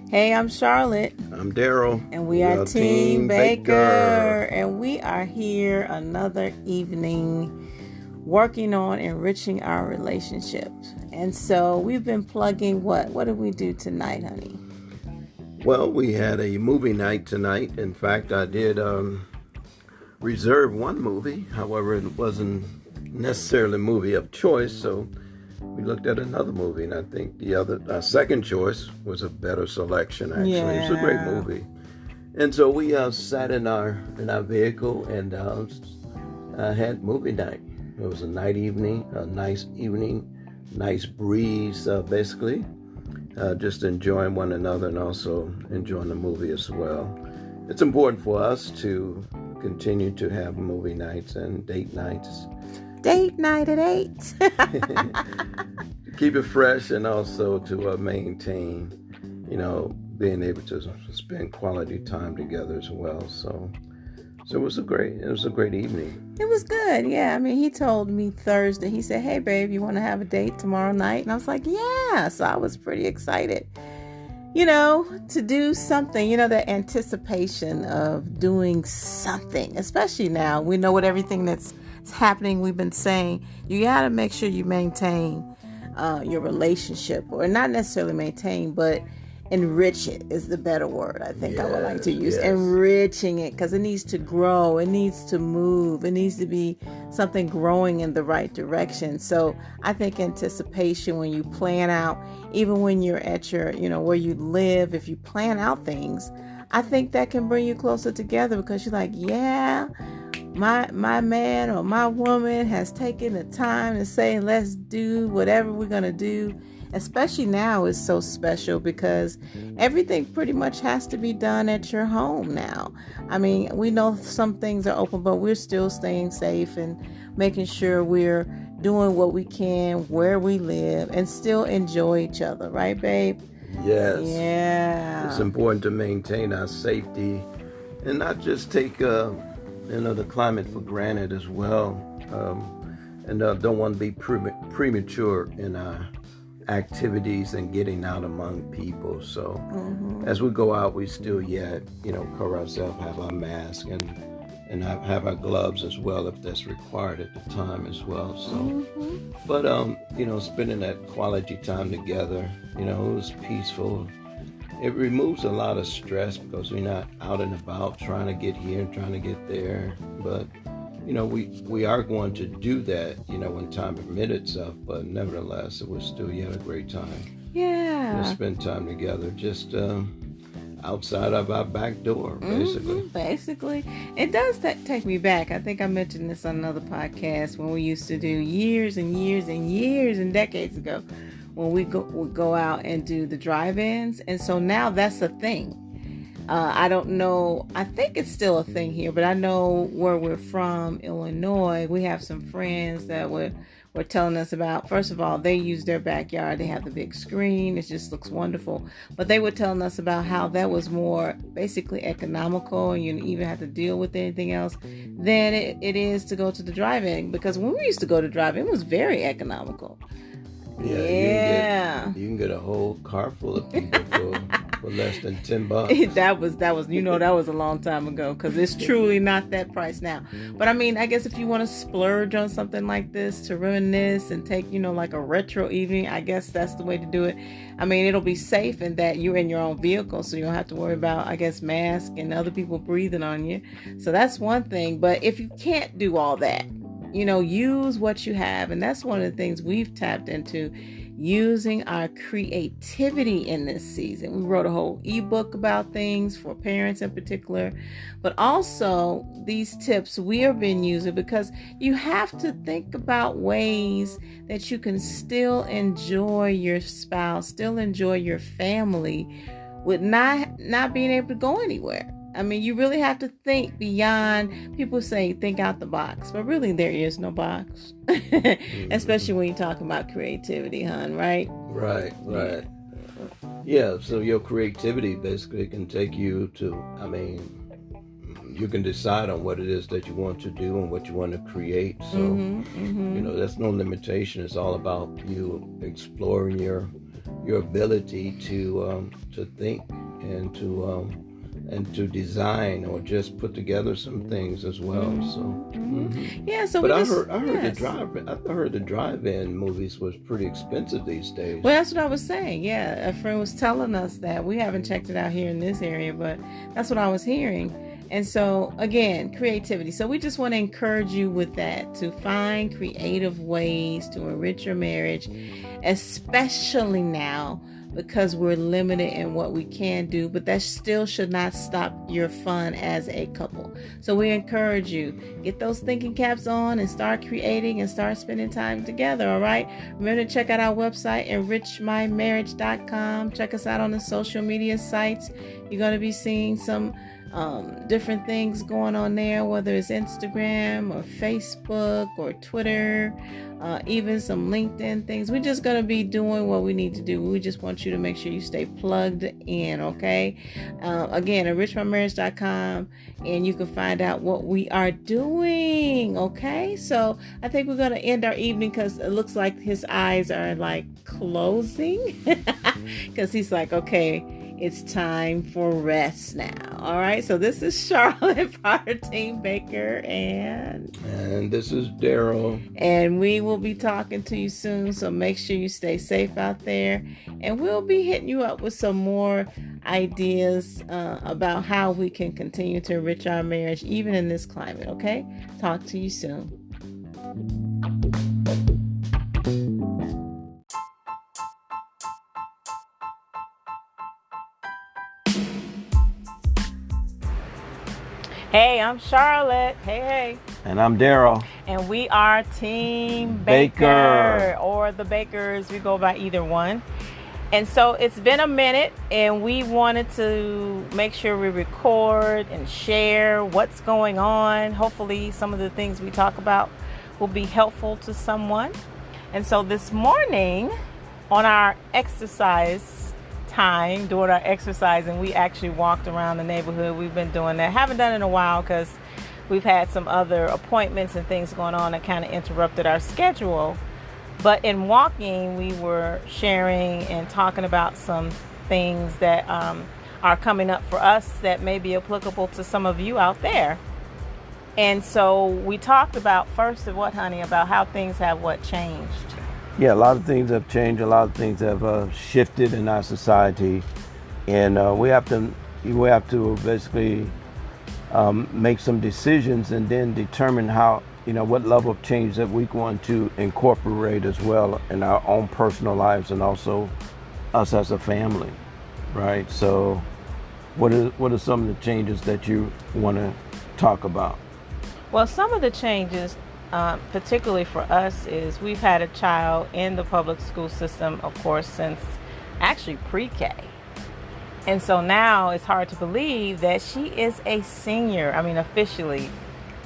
Hey, I'm Charlotte. I'm Daryl. And we are Team Baker. And we are here another evening working on enriching our relationships. And so we've been plugging what? What did we do tonight, honey? Well, we had a movie night tonight. In fact, I did reserve one movie. However, it wasn't necessarily a movie of choice, so we looked at another movie, and I think our second choice was a better selection, actually. Yeah. It was a great movie. And so we sat in our vehicle and had movie night. It was a nice evening, nice breeze, basically. Just enjoying one another and also enjoying the movie as well. It's important for us to continue to have movie nights and date nights. Date night at 8. Keep it fresh and also to maintain, being able to spend quality time together as well. So it was a great evening. It was good, yeah. I mean, he told me Thursday, he said, hey, babe, you want to have a date tomorrow night? And I was like, yeah. So I was pretty excited, to do something, the anticipation of doing something, especially now. We know what everything that's happening. We've been saying you got to make sure you maintain your relationship, or not necessarily maintain, but enrich it is the better word I think I would like to use. Yes. Enriching it, because it needs to grow, it needs to move, it needs to be something growing in the right direction. So I think anticipation, when you plan out, even when you're at your where you live, if you plan out things, I think that can bring you closer together, because you're like, yeah, my man or my woman has taken the time to say, let's do whatever we're going to do. Especially now is so special because everything pretty much has to be done at your home now. I mean, we know some things are open, but we're still staying safe and making sure we're doing what we can where we live and still enjoy each other. Right, babe? Yes. Yeah. It's important to maintain our safety and not just take the climate for granted as well, and don't want to be premature in our activities and getting out among people. So as we go out, we still yet cover ourselves, have our mask, and have our gloves as well if that's required at the time as well. So but spending that quality time together, it was peaceful. It removes a lot of stress because we're not out and about trying to get here and trying to get there. But, we are going to do that, when time permits itself. But nevertheless, it was still yet a great time. Yeah. To spend time together just outside of our back door, basically. Basically. It does take me back. I think I mentioned this on another podcast when we used to do years and years and years and decades ago, when we go out and do the drive-ins. And so now that's a thing. I don't know. I think it's still a thing here, but I know where we're from, Illinois, we have some friends that were telling us about, first of all, they use their backyard. They have the big screen. It just looks wonderful. But they were telling us about how that was more basically economical, and you didn't even have to deal with anything else than it is to go to the drive-in. Because when we used to go to drive-in, it was very economical. Yeah. You can get a whole car full of people for less than $10. that was that was a long time ago, because it's truly not that price now. But I mean, I guess if you want to splurge on something like this to reminisce and take like a retro evening, I guess that's the way to do it. I mean, it'll be safe in that you're in your own vehicle, so you don't have to worry about, I guess, masks and other people breathing on you. So that's one thing. But if you can't do all that, use what you have. And that's one of the things we've tapped into, using our creativity in this season. We wrote a whole ebook about things for parents in particular, but also these tips we have been using, because you have to think about ways that you can still enjoy your spouse, still enjoy your family, with not being able to go anywhere. I mean, you really have to think beyond. People say think out the box, but really there is no box. Especially when you talk about creativity, hon, right? Right. Yeah, so your creativity basically can take you to, you can decide on what it is that you want to do and what you want to create. So, there's no limitation. It's all about you exploring your your ability to think and to design or just put together some things as well. So, Yeah, so but we I just, heard yes. I heard the drive-in movies was pretty expensive these days. Well, that's what I was saying. Yeah, a friend was telling us that. We haven't checked it out here in this area, but that's what I was hearing. And so, again, creativity. So, we just want to encourage you with that, to find creative ways to enrich your marriage, especially now because we're limited in what we can do, but that still should not stop your fun as a couple. So we encourage you, get those thinking caps on and start creating and start spending time together. All right, remember to check out our website, enrichmymarriage.com. Check us out on the social media sites. You're going to be seeing some different things going on there, whether it's Instagram or Facebook or Twitter, even some LinkedIn things. We're just going to be doing what we need to do. We just want you to make sure you stay plugged in, okay? Again, enrichmymarriage.com, and you can find out what we are doing, okay? So I think we're going to end our evening because it looks like his eyes are like closing because he's like, okay, it's time for rest now. All right. So this is Charlotte Partine Baker and this is Daryl. And we will be talking to you soon. So make sure you stay safe out there. And we'll be hitting you up with some more ideas about how we can continue to enrich our marriage, even in this climate. Okay. Talk to you soon. Hey, I'm Charlotte. Hey. And I'm Daryl. And we are Team Baker, or the Bakers. We go by either one. And so it's been a minute, and we wanted to make sure we record and share what's going on. Hopefully some of the things we talk about will be helpful to someone. And so this morning on our exercise time, doing our exercise, and we actually walked around the neighborhood. We've been doing that. Haven't done it in a while because we've had some other appointments and things going on that kind of interrupted our schedule. But in walking, we were sharing and talking about some things that are coming up for us that may be applicable to some of you out there. And so we talked about first of what, honey, about how things have changed. Yeah, a lot of things have changed. A lot of things have shifted in our society, and we have to basically make some decisions and then determine how, what level of change that we want to incorporate as well in our own personal lives and also us as a family, right? So, what are some of the changes that you want to talk about? Well, some of the changes, particularly for us, is we've had a child in the public school system, of course, since actually pre-K. And so now it's hard to believe that she is a senior. I mean, officially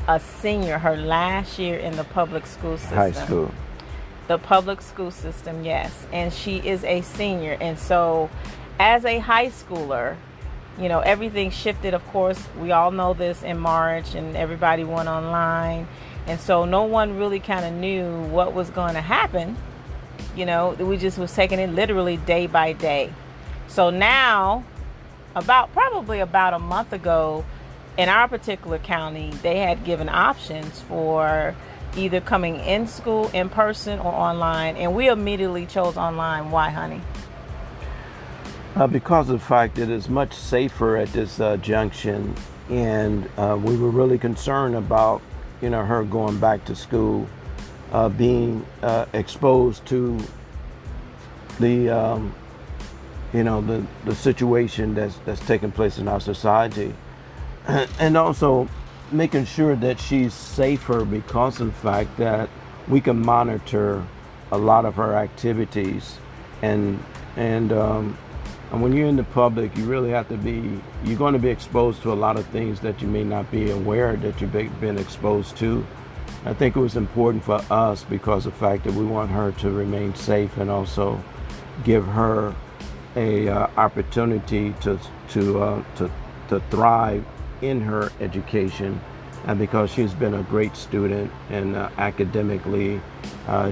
a senior, her last year in the public school system. High school. The public school system, yes. And she is a senior. And so as a high schooler, everything shifted, of course. We all know this in March, and everybody went online. And so no one really kind of knew what was going to happen. We just was taking it literally day by day. So now, probably about a month ago, in our particular county, they had given options for either coming in school in person or online. And we immediately chose online. Why, honey? Because of the fact that it's much safer at this junction. And we were really concerned about her going back to school, being exposed to the situation that's taking place in our society, and also making sure that she's safer because of the fact that we can monitor a lot of her activities, and when you're in the public, you really have to you're going to be exposed to a lot of things that you may not be aware that you've been exposed to. I think it was important for us because of the fact that we want her to remain safe and also give her a opportunity to thrive in her education and because she's been a great student and academically,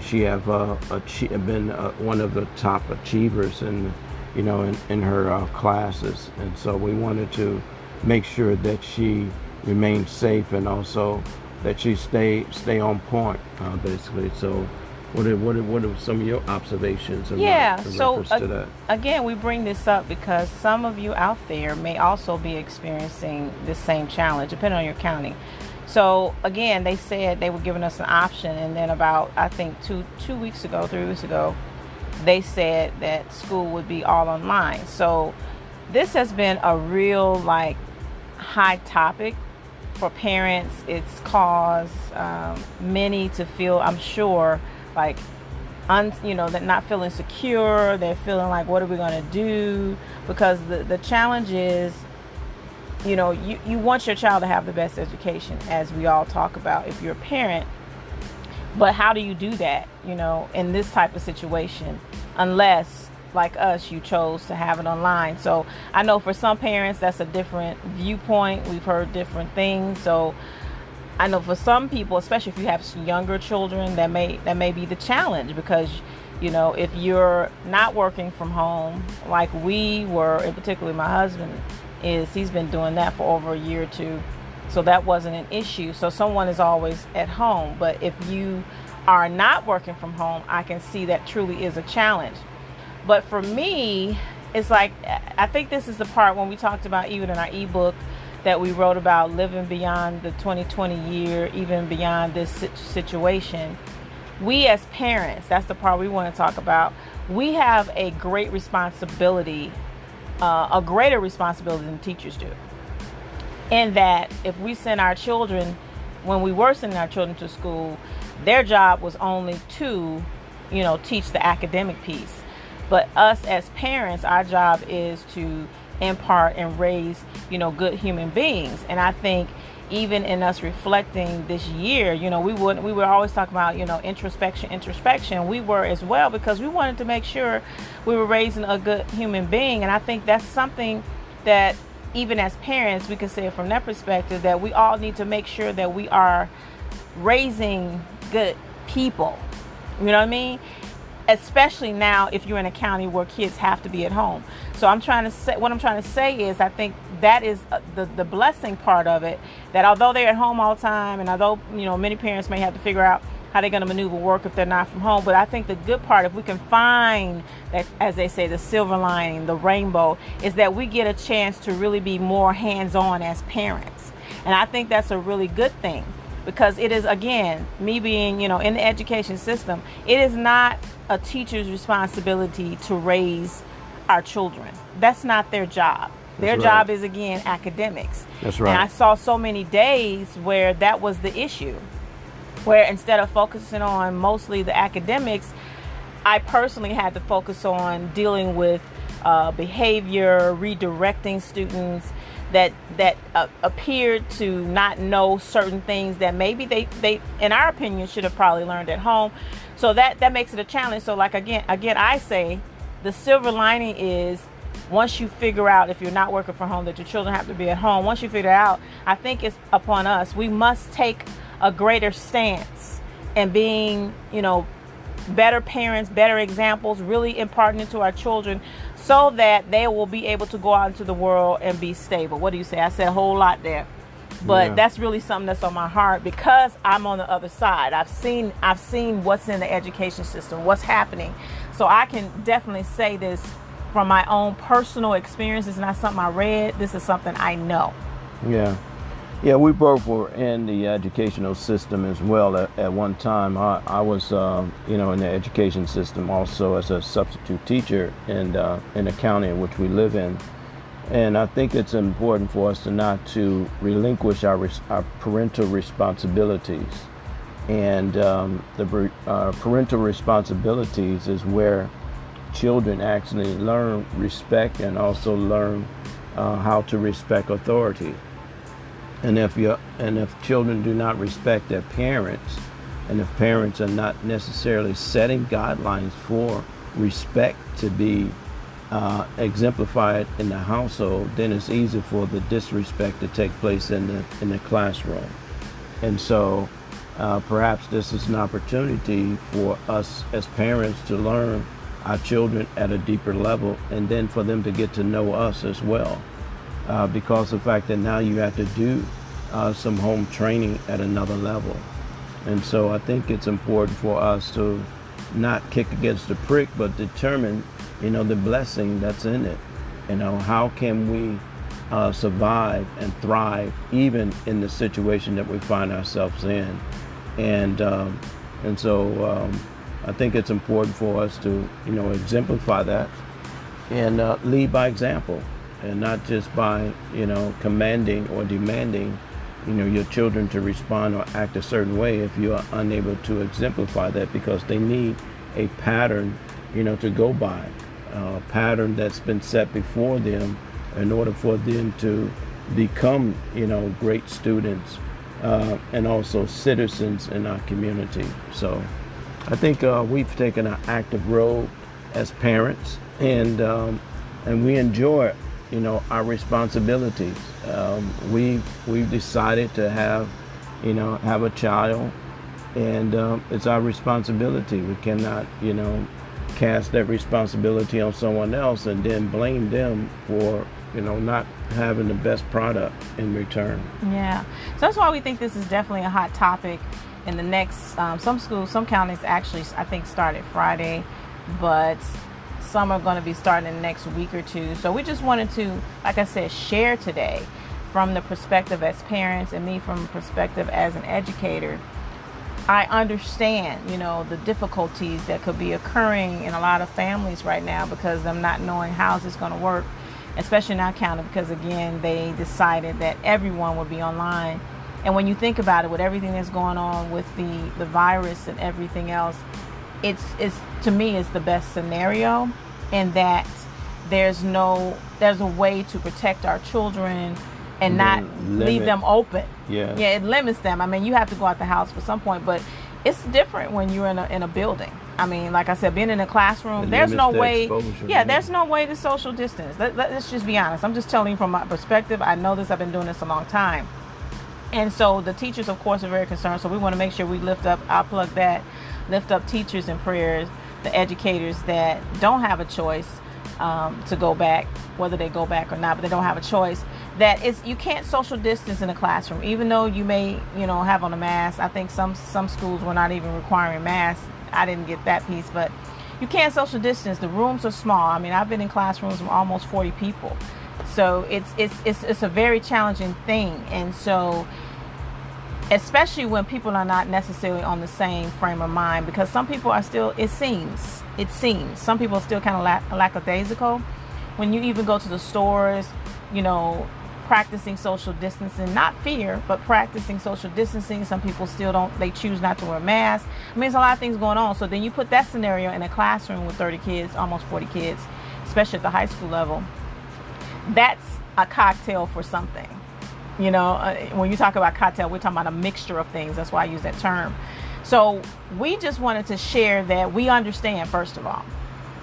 she have been one of the top achievers in her classes, and so we wanted to make sure that she remained safe and also that she stay on point, basically. So what are some of your observations in reference to that? Again, we bring this up because some of you out there may also be experiencing this same challenge, depending on your county. So again, they said they were giving us an option, and then about, I think 3 weeks ago, they said that school would be all online. So this has been a real high topic for parents. It's caused many to feel, I'm sure, they're not feeling secure. They're feeling like, what are we going to do? Because the challenge is, you want your child to have the best education, as we all talk about if you're a parent. But how do you do that, in this type of situation, unless, like us, you chose to have it online? So I know for some parents that's a different viewpoint. We've heard different things. So I know for some people, especially if you have younger children, that may be the challenge, because if you're not working from home like we were, and particularly my husband he's been doing that for over a year or two, so that wasn't an issue. So someone is always at home. But if you are not working from home, I can see that truly is a challenge. But for me, it's I think this is the part when we talked about, even in our ebook that we wrote about, living beyond the 2020 year, even beyond this situation. We as parents, that's the part we want to talk about. We have a great responsibility, a greater responsibility than teachers do. In that, if we send our children, when we were sending our children to school, their job was only to, teach the academic piece. But us as parents, our job is to impart and raise, good human beings. And I think even in us reflecting this year, we were always talking about, introspection. We were as well, because we wanted to make sure we were raising a good human being. And I think that's something that even as parents, we can say it from that perspective, that we all need to make sure that we are raising good people. You know what I mean? Especially now if you're in a county where kids have to be at home. So what I'm trying to say is, I think that is the blessing part of it, that although they're at home all the time, and although many parents may have to figure out how they're going to maneuver work if they're not from home, but I think the good part, if we can find that, as they say, the silver lining, the rainbow, is that we get a chance to really be more hands-on as parents. And I think that's a really good thing, because it is, again, me being in the education system, it is not a teacher's responsibility to raise our children. That's not their job. Their job is, again, academics. That's right. And I saw so many days where that was the issue, where instead of focusing on mostly the academics, I personally had to focus on dealing with behavior, redirecting students that appeared to not know certain things that maybe they in our opinion should have probably learned at home. So that makes it a challenge. So again I say the silver lining is, once you figure out, if you're not working from home, that your children have to be at home, once you figure it out, I think it's upon us. We must take a greater stance and being, better parents, better examples, really imparting it to our children, so that they will be able to go out into the world and be stable. What do you say? I said a whole lot there, but that's really something that's on my heart, because I'm on the other side. I've seen what's in the education system, what's happening. So I can definitely say this from my own personal experience. It's not something I read. This is something I know. Yeah, we both were in the educational system as well. At one time, I was, in the education system also as a substitute teacher in the county in which we live in. And I think it's important for us to relinquish our parental responsibilities. And the parental responsibilities is where children actually learn respect and also learn how to respect authority. And if children do not respect their parents, and if parents are not necessarily setting guidelines for respect to be exemplified in the household, then it's easy for the disrespect to take place in the classroom. And so perhaps this is an opportunity for us as parents to learn our children at a deeper level, and then for them to get to know us as well, because of the fact that now you have to do some home training at another level. And so I think it's important for us to not kick against the prick, but determine, the blessing that's in it. How can we survive and thrive even in the situation that we find ourselves in? And so I think it's important for us to, exemplify that and lead by example, and not just by, commanding or demanding, your children to respond or act a certain way if you are unable to exemplify that, because they need a pattern, to go by, a pattern that's been set before them in order for them to become, great students and also citizens in our community. So I think we've taken an active role as parents, and we enjoy, our responsibilities. We've decided to have a child, and it's our responsibility. We cannot, cast that responsibility on someone else and then blame them for, not having the best product in return. Yeah, so that's why we think this is definitely a hot topic. In the next, some schools, some counties actually, I think, started Friday, but some are going to be starting in the next week or two. So we just wanted to, like I said, share today from the perspective as parents, and me from the perspective as an educator. I understand, the difficulties that could be occurring in a lot of families right now because of them not knowing how is this going to work, especially in our county, because again, they decided that everyone would be online. And when you think about it, with everything that's going on with the virus and everything else, it's to me, it's the best scenario, in that there's a way to protect our children and not leave them open. Yeah, it limits them. I mean, you have to go out the house for some point, but it's different when you're in a building. I mean, like I said, being in a classroom, there's no way. There's no way to social distance. Let's just be honest. I'm just telling you from my perspective. I know this. I've been doing this a long time. And so the teachers, of course, are very concerned. So we want to make sure we lift up teachers in prayers, the educators that don't have a choice to go back, whether they go back or not, but they don't have a choice. That is, you can't social distance in a classroom, even though you may, have on a mask. I think some schools were not even requiring masks. I didn't get that piece, but you can't social distance. The rooms are small. I mean, I've been in classrooms with almost 40 people. So it's a very challenging thing. And so, especially when people are not necessarily on the same frame of mind, because some people are still, it seems, some people are still kind of lackadaisical. When you even go to the stores, practicing social distancing, not fear, but practicing social distancing. Some people still they choose not to wear masks. I mean, there's a lot of things going on. So then you put that scenario in a classroom with 30 kids, almost 40 kids, especially at the high school level. That's a cocktail for something. When you talk about cocktail, we're talking about a mixture of things. That's why I use that term. So we just wanted to share that we understand, first of all,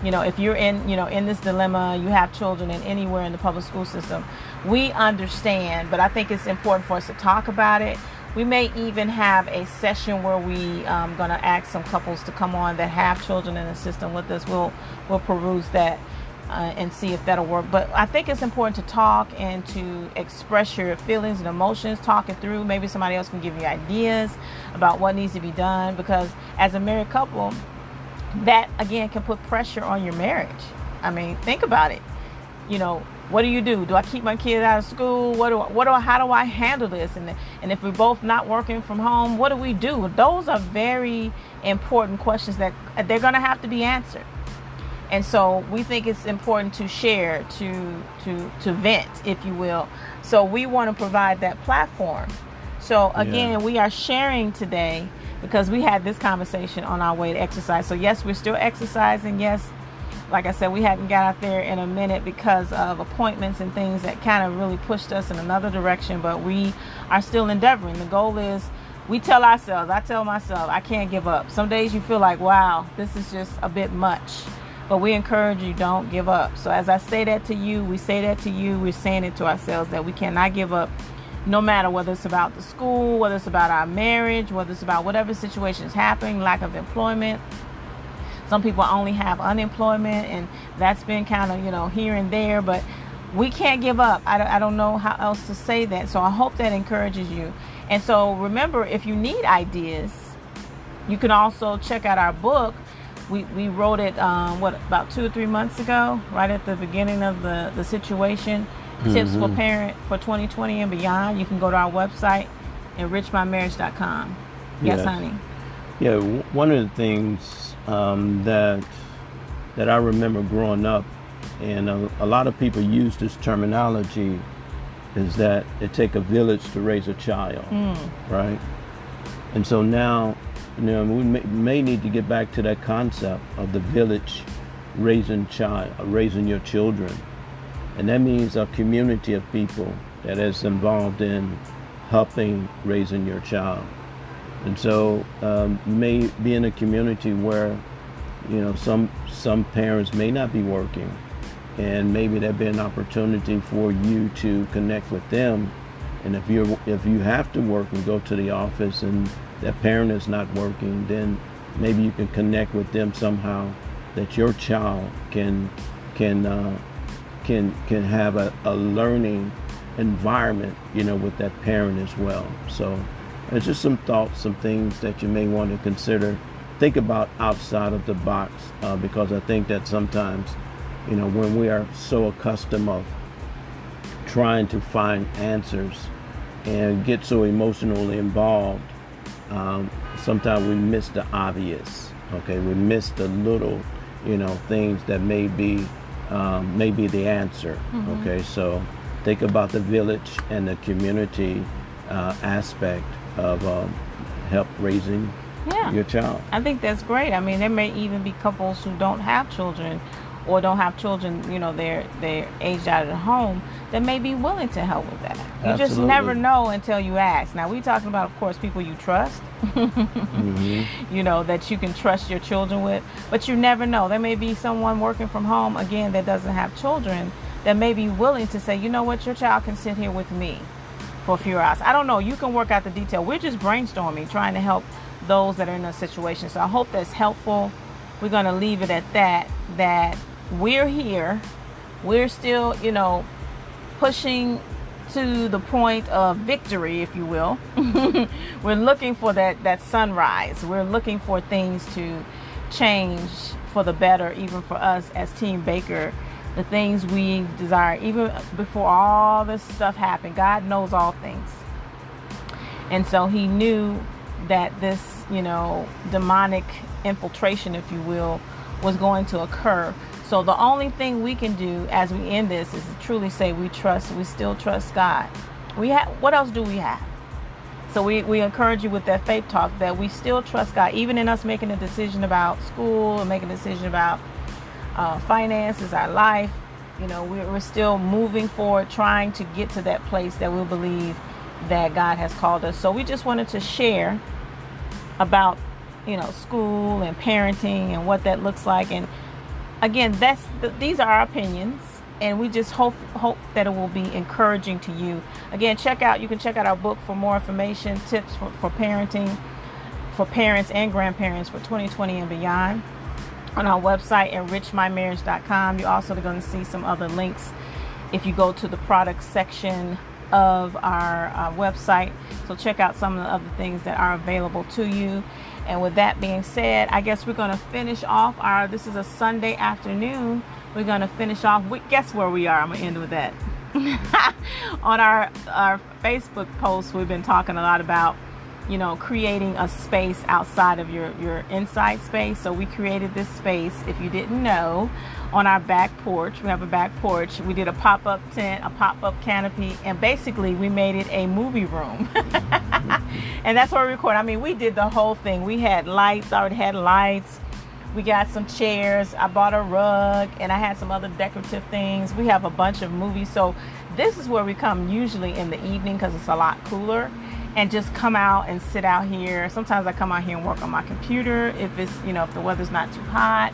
if you're in this dilemma, you have children in anywhere in the public school system, we understand, but I think it's important for us to talk about it. We may even have a session where we going to ask some couples to come on that have children in the system with us. We'll peruse that and see if that'll work. But I think it's important to talk and to express your feelings and emotions, talk it through. Maybe somebody else can give you ideas about what needs to be done, because as a married couple, that again can put pressure on your marriage. I mean, think about it. What do you do? Do I keep my kid out of school? How do I handle this? And if we're both not working from home, what do we do? Those are very important questions that they're going to have to be answered. And so we think it's important to share, to vent, if you will. So we want to provide that platform. So again, we are sharing today because we had this conversation on our way to exercise. So yes, we're still exercising. Yes, like I said, we hadn't got out there in a minute because of appointments and things that kind of really pushed us in another direction. But we are still endeavoring. The goal is, I tell myself, I can't give up. Some days you feel like, wow, this is just a bit much. But we encourage you, don't give up. So as I say that to you, we say that to you, we're saying it to ourselves, that we cannot give up. no matter whether it's about the school, whether it's about our marriage, whether it's about whatever situation is happening, lack of employment. Some people only have unemployment, and that's been kind of, here and there, but we can't give up. I don't know how else to say that. So I hope that encourages you. And so remember, if you need ideas, you can also check out our book. We wrote it, about 2 or 3 months ago, right at the beginning of the situation. Tips for parent for 2020 and beyond. You can go to our website, enrichmymarriage.com. Yes, honey. Yeah, one of the things that I remember growing up, and a lot of people use this terminology, is that it takes a village to raise a child, right? And so now, we may need to get back to that concept of the village raising your children. And that means a community of people that is involved in helping raising your child. And so you may be in a community where, some parents may not be working, and maybe there'd be an opportunity for you to connect with them. And if you have to work and go to the office and that parent is not working, then maybe you can connect with them somehow, that your child can have a learning environment, with that parent as well. So it's just some thoughts, some things that you may want to consider. Think about outside of the box, because I think that sometimes, when we are so accustomed of trying to find answers and get so emotionally involved, sometimes we miss the obvious. Okay, we miss the little, things that may be the answer. Okay, so think about the village and the community aspect of help raising your child. I think that's great. I mean, there may even be couples who don't have children, or don't have children, they're aged out of the home, that may be willing to help with that. You Absolutely. Just never know until you ask. Now, we're talking about, of course, people you trust, that you can trust your children with, but you never know. There may be someone working from home, again, that doesn't have children, that may be willing to say, you know what, your child can sit here with me for a few hours. I don't know. You can work out the detail. We're just brainstorming, trying to help those that are in a situation. So I hope that's helpful. We're going to leave it at that we're here. We're still, pushing to the point of victory, if you will. We're looking for that sunrise. We're looking for things to change for the better, even for us as Team Baker. The things we desire, even before all this stuff happened. God knows all things. And so he knew that this, demonic infiltration, if you will, was going to occur. So the only thing we can do as we end this is to truly say we still trust God. What else do we have? So we encourage you with that faith talk that we still trust God, even in us making a decision about school and making a decision about finances, our life. We're still moving forward, trying to get to that place that we believe that God has called us. So we just wanted to share about, school and parenting and what that looks like. And again, these are our opinions, and we just hope that it will be encouraging to you. Again, you can check out our book for more information, tips for parenting, for parents and grandparents for 2020 and beyond, on our website, enrichmymarriage.com. You're also going to see some other links if you go to the products section of our website. So check out some of the other things that are available to you. And with that being said, I guess we're going to finish off this is a Sunday afternoon. We're going to finish off guess where we are. I'm going to end with that. On our Facebook post, we've been talking a lot about, creating a space outside of your inside space. So we created this space, if you didn't know, on our back porch. We have a back porch. We did a pop-up tent, a pop-up canopy, and basically we made it a movie room. And that's where we record. I mean, we did the whole thing. We had lights, already had lights. We got some chairs. I bought a rug, and I had some other decorative things. We have a bunch of movies. So this is where we come usually in the evening because it's a lot cooler, and just come out and sit out here. Sometimes I come out here and work on my computer if it's, if the weather's not too hot.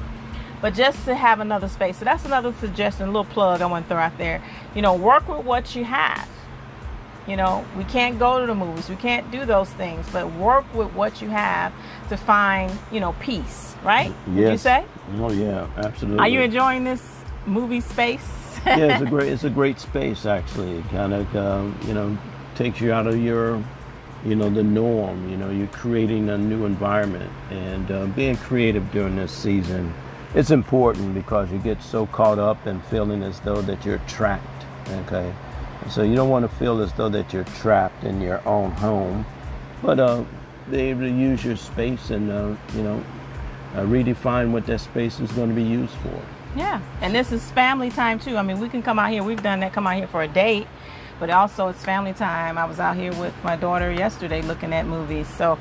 But just to have another space. So that's another suggestion, a little plug I want to throw out there. Work with what you have. You know, we can't go to the movies, we can't do those things, but work with what you have to find, peace, right? Yes. Would you say? Oh yeah, absolutely. Are you enjoying this movie space? Yeah, it's a great space actually. It kind of takes you out of your the norm. You're creating a new environment, and being creative during this season, it's important because you get so caught up in feeling as though that you're trapped. Okay, so you don't want to feel as though that you're trapped in your own home, but be able to use your space and redefine what that space is going to be used for. Yeah, and this is family time too. I mean, we can come out here. We've done that. Come out here for a date, but also it's family time. I was out here with my daughter yesterday looking at movies. So,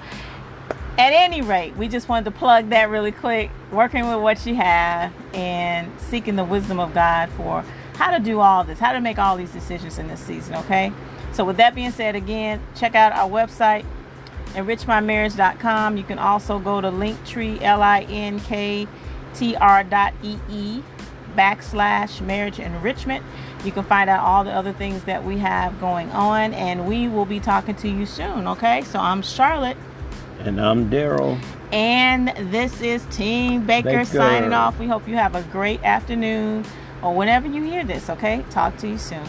at any rate, we just wanted to plug that really quick. Working with what you have and seeking the wisdom of God for how to do all this, how to make all these decisions in this season. Okay. So, with that being said, again, check out our website, enrichmymarriage.com. You can also go to Linktree, linktr.ee/marriage enrichment. You can find out all the other things that we have going on, and we will be talking to you soon. Okay, so I'm Charlotte, and I'm Daryl, and this is Team Baker signing off. We hope you have a great afternoon or whenever you hear this. Okay, talk to you soon.